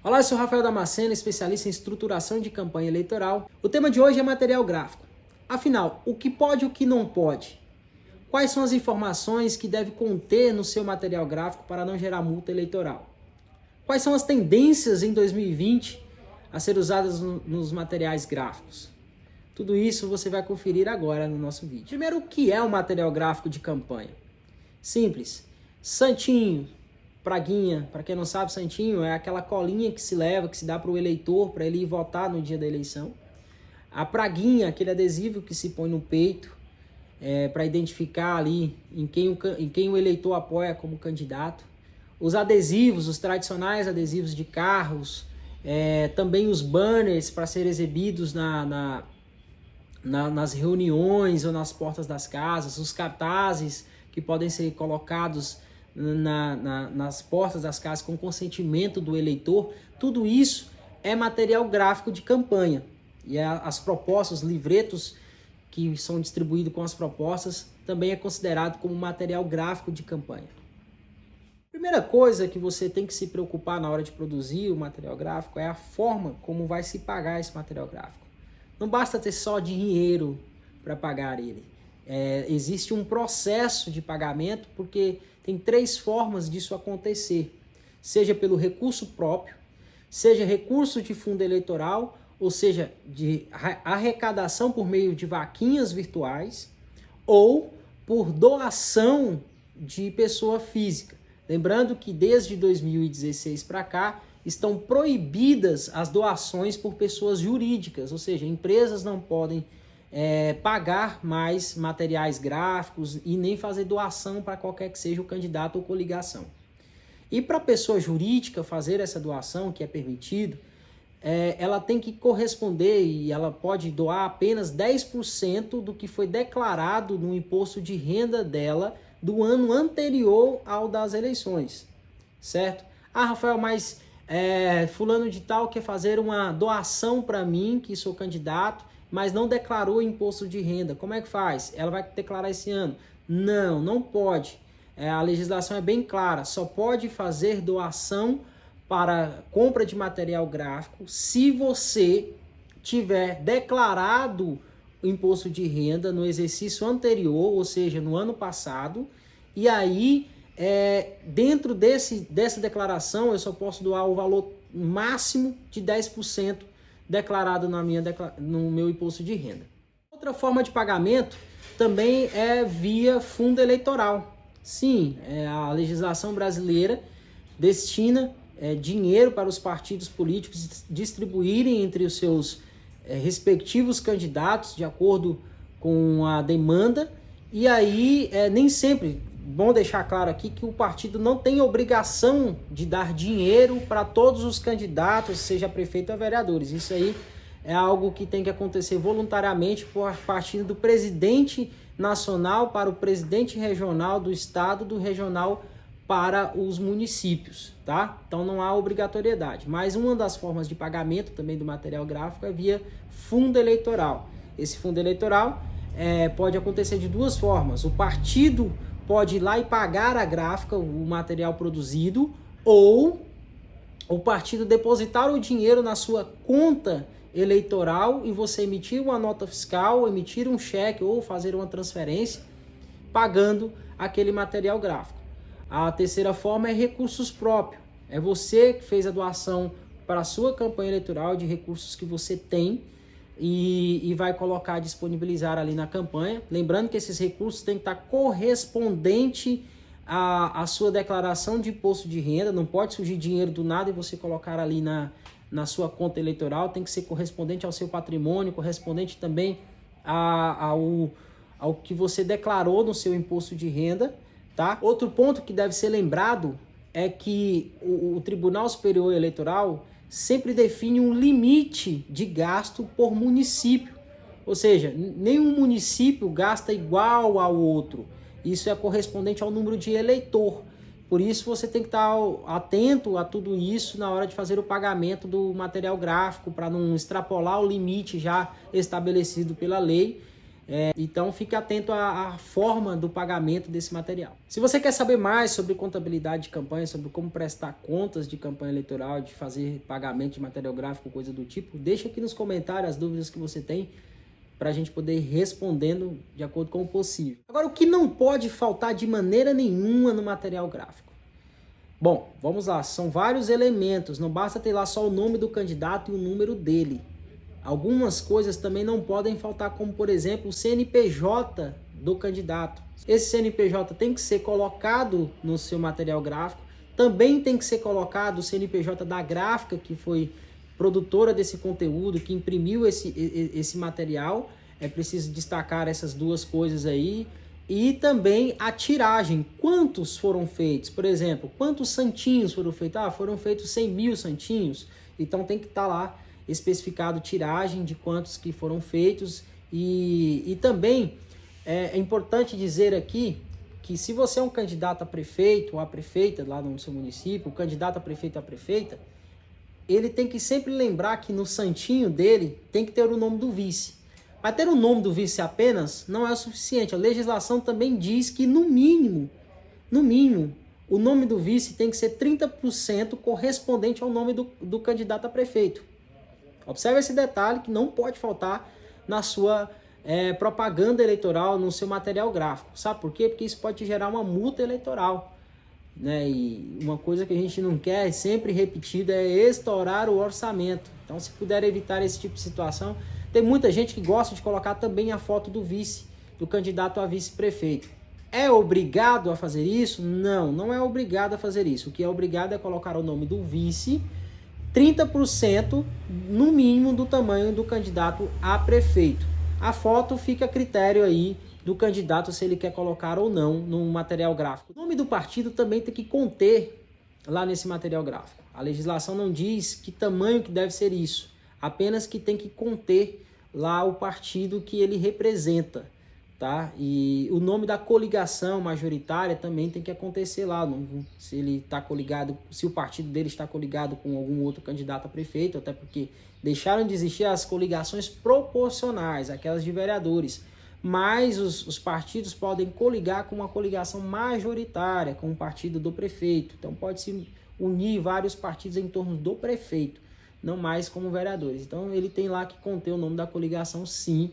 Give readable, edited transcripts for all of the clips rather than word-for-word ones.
Olá, eu sou Rafael Damasceno, especialista em estruturação de campanha eleitoral. O tema de hoje é material gráfico. Afinal, o que pode e o que não pode? Quais são as informações que deve conter no seu material gráfico para não gerar multa eleitoral? Quais são as tendências em 2020 a ser usadas nos materiais gráficos? Tudo isso você vai conferir agora no nosso vídeo. Primeiro, o que é um material gráfico de campanha? Simples. Santinho, praguinha. Para quem não sabe, santinho é aquela colinha que se leva, que se dá para o eleitor, para ele ir votar no dia da eleição. A praguinha, aquele adesivo que se põe no peito, para identificar ali em quem o eleitor apoia como candidato. Os adesivos, os tradicionais adesivos de carros, também os banners para serem exibidos nas reuniões ou nas portas das casas, os cartazes que podem ser colocados nas portas das casas com consentimento do eleitor. Tudo isso é material gráfico de campanha. E as propostas, os livretos que são distribuídos com as propostas, também é considerado como material gráfico de campanha. Primeira coisa que você tem que se preocupar na hora de produzir o material gráfico é a forma como vai se pagar esse material gráfico. Não basta ter só dinheiro para pagar ele. Existe um processo de pagamento, porque tem 3 formas disso acontecer. Seja pelo recurso próprio, seja recurso de fundo eleitoral, ou seja, de arrecadação por meio de vaquinhas virtuais, ou por doação de pessoa física. Lembrando que desde 2016 para cá estão proibidas as doações por pessoas jurídicas, ou seja, empresas não podem pagar mais materiais gráficos e nem fazer doação para qualquer que seja o candidato ou coligação. E para a pessoa jurídica fazer essa doação, que é permitido, ela tem que corresponder e ela pode doar apenas 10% do que foi declarado no imposto de renda dela do ano anterior ao das eleições, certo? Ah, Rafael, mas fulano de tal quer fazer uma doação para mim, que sou candidato, mas não declarou imposto de renda. Como é que faz? Ela vai declarar esse ano? Não, não pode. A legislação é bem clara, só pode fazer doação para compra de material gráfico se você tiver declarado o imposto de renda no exercício anterior, ou seja, no ano passado, e aí dentro dessa declaração eu só posso doar o valor máximo de 10% declarado no meu imposto de renda. Outra forma de pagamento também é via fundo eleitoral. Sim, a legislação brasileira destina dinheiro para os partidos políticos distribuírem entre os seus respectivos candidatos de acordo com a demanda. E aí, nem sempre, bom deixar claro aqui que o partido não tem obrigação de dar dinheiro para todos os candidatos, seja prefeito ou vereadores. Isso aí é algo que tem que acontecer voluntariamente por parte do presidente nacional para o presidente regional do estado, do regional para os municípios, tá? Então não há obrigatoriedade. Mas uma das formas de pagamento também do material gráfico é via fundo eleitoral. Esse fundo eleitoral pode acontecer de 2 formas. O partido pode ir lá e pagar a gráfica, o material produzido, ou o partido depositar o dinheiro na sua conta eleitoral e você emitir uma nota fiscal, emitir um cheque ou fazer uma transferência pagando aquele material gráfico. A terceira forma é recursos próprios. É você que fez a doação para a sua campanha eleitoral de recursos que você tem e vai colocar, disponibilizar ali na campanha. Lembrando que esses recursos têm que estar correspondente à sua declaração de imposto de renda. Não pode surgir dinheiro do nada e você colocar ali na sua conta eleitoral. Tem que ser correspondente ao seu patrimônio, correspondente também ao que você declarou no seu imposto de renda. Tá? Outro ponto que deve ser lembrado é que o Tribunal Superior Eleitoral sempre define um limite de gasto por município. Ou seja, nenhum município gasta igual ao outro. Isso é correspondente ao número de eleitor. Por isso você tem que estar atento a tudo isso na hora de fazer o pagamento do material gráfico, para não extrapolar o limite já estabelecido pela lei. Então fique atento à forma do pagamento desse material. Se você quer saber mais sobre contabilidade de campanha, sobre como prestar contas de campanha eleitoral, de fazer pagamento de material gráfico, coisa do tipo, deixa aqui nos comentários as dúvidas que você tem para a gente poder ir respondendo de acordo com o possível. Agora, o que não pode faltar de maneira nenhuma no material gráfico? Bom, vamos lá, são vários elementos, não basta ter lá só o nome do candidato e o número dele. Algumas coisas também não podem faltar, como por exemplo o CNPJ do candidato. Esse CNPJ tem que ser colocado no seu material gráfico, também tem que ser colocado o CNPJ da gráfica que foi produtora desse conteúdo, que imprimiu esse material. É preciso destacar essas duas coisas aí. E também a tiragem, quantos foram feitos, por exemplo, quantos santinhos foram feitos? Foram feitos 100 mil santinhos, então tem que estar lá especificado tiragem de quantos que foram feitos. E também é importante dizer aqui que se você é um candidato a prefeito ou a prefeita lá no seu município, o candidato a prefeito ou a prefeita, ele tem que sempre lembrar que no santinho dele tem que ter o nome do vice. Mas ter o nome do vice apenas não é o suficiente. A legislação também diz que no mínimo, o nome do vice tem que ser 30% correspondente ao nome do candidato a prefeito. Observe esse detalhe que não pode faltar na sua propaganda eleitoral, no seu material gráfico. Sabe por quê? Porque isso pode gerar uma multa eleitoral, né? E uma coisa que a gente não quer, sempre repetida, é estourar o orçamento. Então, se puder evitar esse tipo de situação, tem muita gente que gosta de colocar também a foto do vice, do candidato a vice-prefeito. É obrigado a fazer isso? Não, não é obrigado a fazer isso. O que é obrigado é colocar o nome do vice, 30% no mínimo do tamanho do candidato a prefeito. A foto fica a critério aí do candidato se ele quer colocar ou não no material gráfico. O nome do partido também tem que conter lá nesse material gráfico. A legislação não diz que tamanho que deve ser isso, apenas que tem que conter lá o partido que ele representa, tá? E o nome da coligação majoritária também tem que acontecer lá, se ele está coligado, se o partido dele está coligado com algum outro candidato a prefeito, até porque deixaram de existir as coligações proporcionais, aquelas de vereadores, mas os partidos podem coligar com uma coligação majoritária, com o partido do prefeito. Então pode-se unir vários partidos em torno do prefeito, não mais como vereadores. Então ele tem lá que conter o nome da coligação, sim,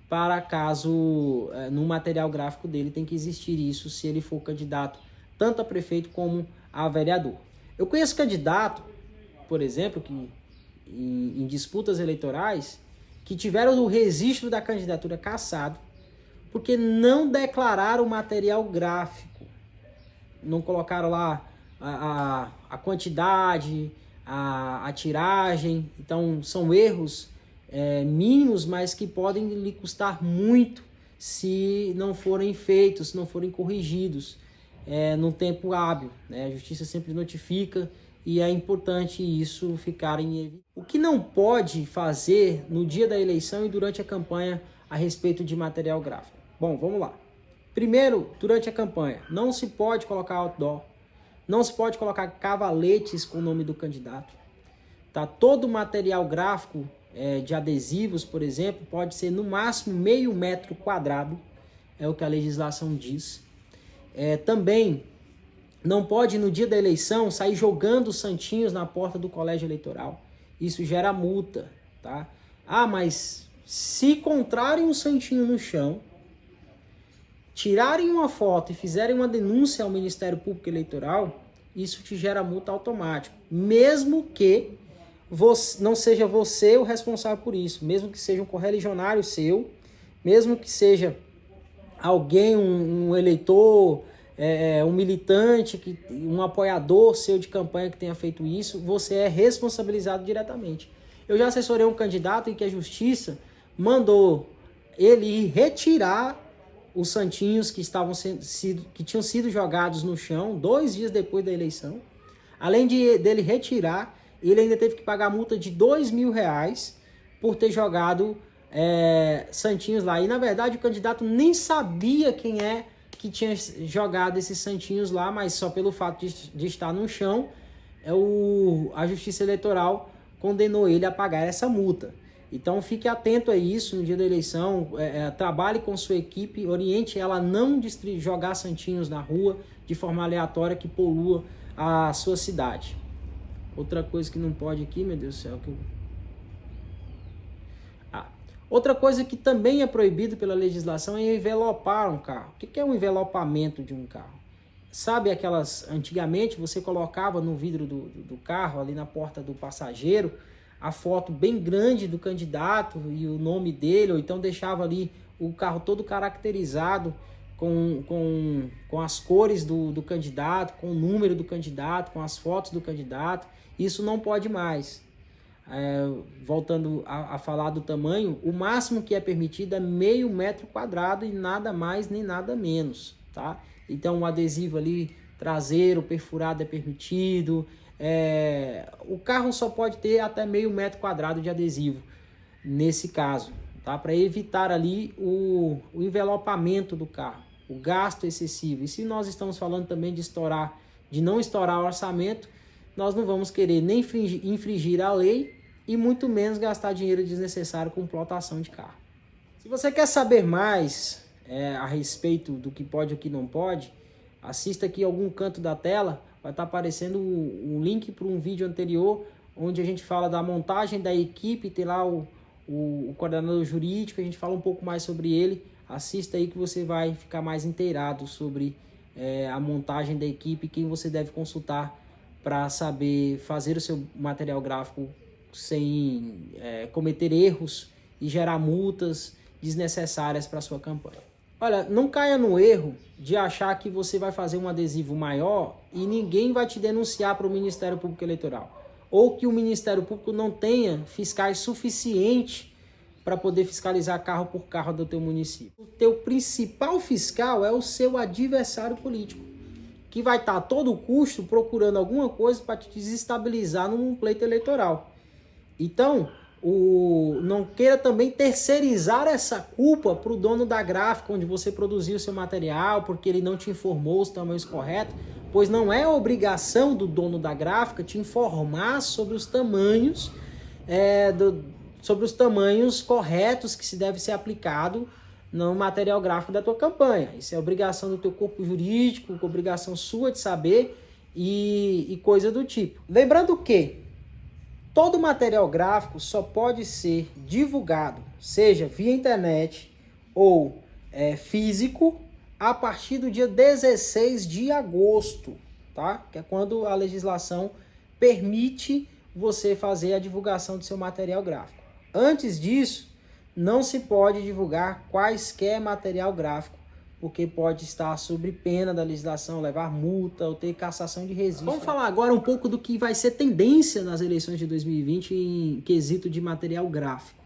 para caso no material gráfico dele tem que existir isso, se ele for candidato tanto a prefeito como a vereador. Eu conheço candidato, por exemplo, que em disputas eleitorais, que tiveram o registro da candidatura cassado, porque não declararam o material gráfico, não colocaram lá a quantidade, a tiragem. Então são erros mínimos, mas que podem lhe custar muito se não forem feitos, se não forem corrigidos no tempo hábil, né? A justiça sempre notifica e é importante isso ficar em evidência. O que não pode fazer no dia da eleição e durante a campanha a respeito de material gráfico? Bom, vamos lá. Primeiro, durante a campanha, não se pode colocar outdoor, não se pode colocar cavaletes com o nome do candidato. Tá? Todo o material gráfico de adesivos, por exemplo, pode ser no máximo meio metro quadrado, é o que a legislação diz. Também não pode, no dia da eleição, sair jogando santinhos na porta do colégio eleitoral. Isso gera multa, tá? Mas se encontrarem um santinho no chão, tirarem uma foto e fizerem uma denúncia ao Ministério Público Eleitoral, isso te gera multa automática, mesmo que não seja você o responsável por isso, mesmo que seja um correligionário seu, mesmo que seja alguém, um eleitor, um militante, um apoiador seu de campanha que tenha feito isso, você é responsabilizado diretamente. Eu já assessorei um candidato em que a justiça mandou ele ir retirar os santinhos que tinham sido jogados no chão 2 dias depois da eleição. Além dele retirar, ele ainda teve que pagar multa de R$2.000 por ter jogado santinhos lá. E na verdade o candidato nem sabia quem que tinha jogado esses santinhos lá, mas só pelo fato de estar no chão, a Justiça Eleitoral condenou ele a pagar essa multa. Então fique atento a isso no dia da eleição, trabalhe com sua equipe, oriente ela a não jogar santinhos na rua de forma aleatória que polua a sua cidade. Outra coisa que não pode aqui, meu Deus do céu, outra coisa que também é proibido pela legislação é envelopar um carro. O que é um envelopamento de um carro? Sabe antigamente você colocava no vidro do carro, ali na porta do passageiro, a foto bem grande do candidato e o nome dele, ou então deixava ali o carro todo caracterizado com as cores do candidato, com o número do candidato, com as fotos do candidato. Isso não pode mais. Voltando a falar do tamanho, o máximo que é permitido é meio metro quadrado e nada mais nem nada menos, tá? Então, um adesivo ali traseiro, perfurado é permitido. O carro só pode ter até meio metro quadrado de adesivo, nesse caso, tá? Para evitar ali o envelopamento do carro, o gasto excessivo. E se nós estamos falando também de não estourar o orçamento, nós não vamos querer nem infringir a lei e muito menos gastar dinheiro desnecessário com plotação de carro. Se você quer saber mais a respeito do que pode e o que não pode, assista aqui algum canto da tela, vai estar aparecendo um link para um vídeo anterior, onde a gente fala da montagem da equipe, tem lá o coordenador jurídico, a gente fala um pouco mais sobre ele. Assista aí que você vai ficar mais inteirado sobre a montagem da equipe, quem você deve consultar para saber fazer o seu material gráfico sem cometer erros e gerar multas desnecessárias para a sua campanha. Olha, não caia no erro de achar que você vai fazer um adesivo maior e ninguém vai te denunciar para o Ministério Público Eleitoral. Ou que o Ministério Público não tenha fiscais suficientes para poder fiscalizar carro por carro do teu município. O teu principal fiscal é o seu adversário político, que vai estar a todo custo procurando alguma coisa para te desestabilizar num pleito eleitoral. Então, não queira também terceirizar essa culpa para o dono da gráfica, onde você produziu o seu material, porque ele não te informou os tamanhos corretos, pois não é obrigação do dono da gráfica te informar sobre os tamanhos, sobre os tamanhos corretos que se deve ser aplicado no material gráfico da tua campanha. Isso é obrigação do teu corpo jurídico, obrigação sua de saber e coisa do tipo. Lembrando que todo material gráfico só pode ser divulgado, seja via internet ou físico, a partir do dia 16 de agosto, tá? Que é quando a legislação permite você fazer a divulgação do seu material gráfico. Antes disso, não se pode divulgar quaisquer material gráfico, porque pode estar sob pena da legislação, levar multa ou ter cassação de registro. Vamos falar agora um pouco do que vai ser tendência nas eleições de 2020 em quesito de material gráfico.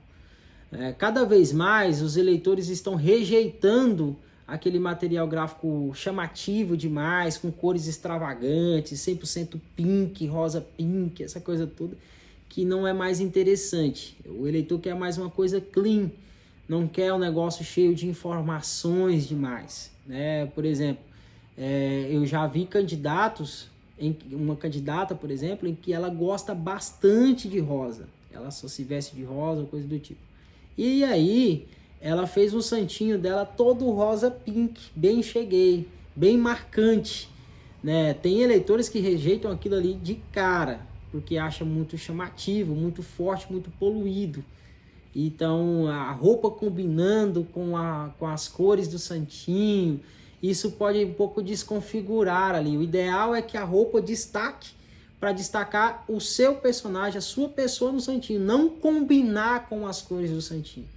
Cada vez mais os eleitores estão rejeitando aquele material gráfico chamativo demais, com cores extravagantes, 100% pink, rosa pink, essa coisa toda, que não é mais interessante. O eleitor quer mais uma coisa clean, não quer um negócio cheio de informações demais, né? Por exemplo, eu já vi uma candidata, por exemplo, em que ela gosta bastante de rosa. Ela só se veste de rosa ou coisa do tipo. E aí, ela fez um santinho dela todo rosa pink, bem cheguei, bem marcante, né? Tem eleitores que rejeitam aquilo ali de cara, porque acham muito chamativo, muito forte, muito poluído. Então, a roupa combinando com as cores do santinho, isso pode um pouco desconfigurar ali. O ideal é que a roupa destaque, para destacar o seu personagem, a sua pessoa no santinho, não combinar com as cores do santinho.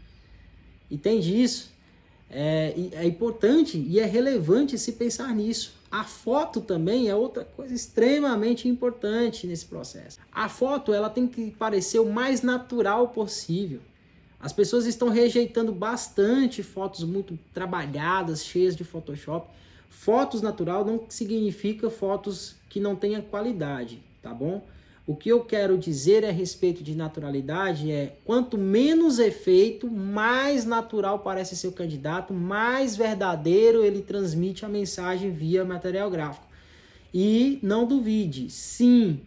Entende isso? É importante e é relevante se pensar nisso. A foto também é outra coisa extremamente importante nesse processo. A foto ela tem que parecer o mais natural possível. As pessoas estão rejeitando bastante fotos muito trabalhadas, cheias de Photoshop. Fotos natural não significa fotos que não tenham qualidade, tá bom? O que eu quero dizer a respeito de naturalidade é quanto menos efeito, mais natural parece ser o candidato, mais verdadeiro ele transmite a mensagem via material gráfico. E não duvide, sim,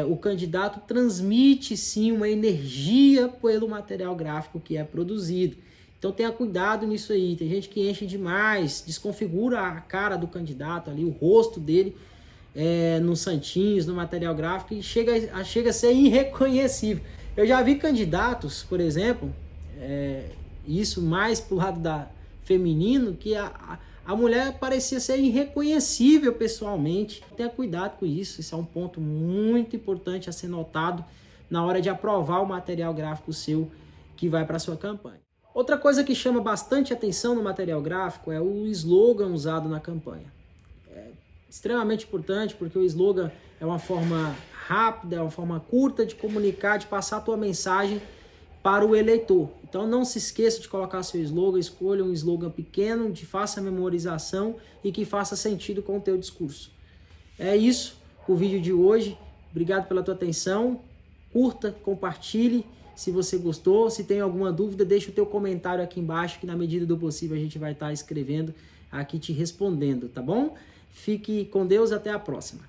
o candidato transmite sim uma energia pelo material gráfico que é produzido. Então tenha cuidado nisso aí. Tem gente que enche demais, desconfigura a cara do candidato ali, o rosto dele nos santinhos, no material gráfico, e chega a ser irreconhecível. Eu já vi candidatos, por exemplo, isso mais pro lado feminino, que a mulher parecia ser irreconhecível pessoalmente. Tenha cuidado com isso, isso é um ponto muito importante a ser notado na hora de aprovar o material gráfico seu que vai para sua campanha. Outra coisa que chama bastante atenção no material gráfico é o slogan usado na campanha. É extremamente importante porque o slogan é uma forma rápida, é uma forma curta de comunicar, de passar a tua mensagem para o eleitor. Então não se esqueça de colocar seu slogan, escolha um slogan pequeno, de fácil memorização e que faça sentido com o teu discurso. É isso, o vídeo de hoje. Obrigado pela tua atenção. Curta, compartilhe se você gostou. Se tem alguma dúvida, deixa o teu comentário aqui embaixo que na medida do possível a gente vai estar escrevendo aqui, te respondendo, tá bom? Fique com Deus, até a próxima.